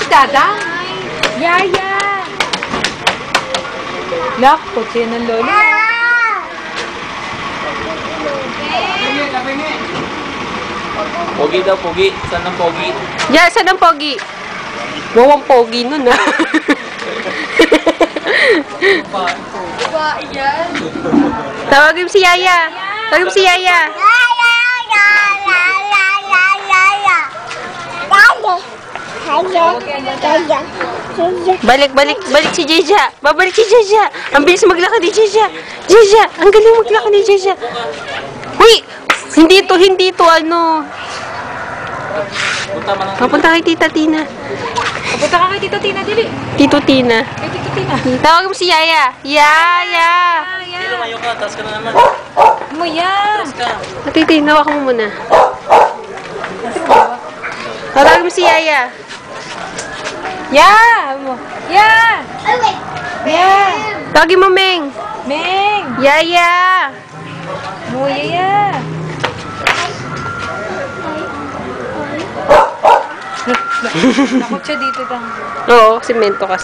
Dadang? Yaya! Lak, kotse ng lolo. Pogi daw, pogi. Saan ang pogi? Yeah, saan ang pogi? Bawang pogi nun, ah. Tawagin mo si Yaya. Tawagin mo si Yaya. Balik si Jeja. Babalik si Jeja. Ang bilis maglakad ni Jeja. Jeja, ang galing maglakad ni Jeja. Uy, hindi to ano. Papunta kay Tita Tina. Papunta ka kay Tito Tina, dili. Tito Tina. Kay Tito Tina. Tawagin mo si Yaya. Yaya. Hindi lumayo ka, taas ka na naman. Muya! Taas ka. Ate, hawak mo muna. Tawagin mo si Yaya. Ya! Ya! Ya! Tawagin mo, Meng. Meng! Yaya. Muya ya! Nakot siya dito lang. Oo, simento kasi.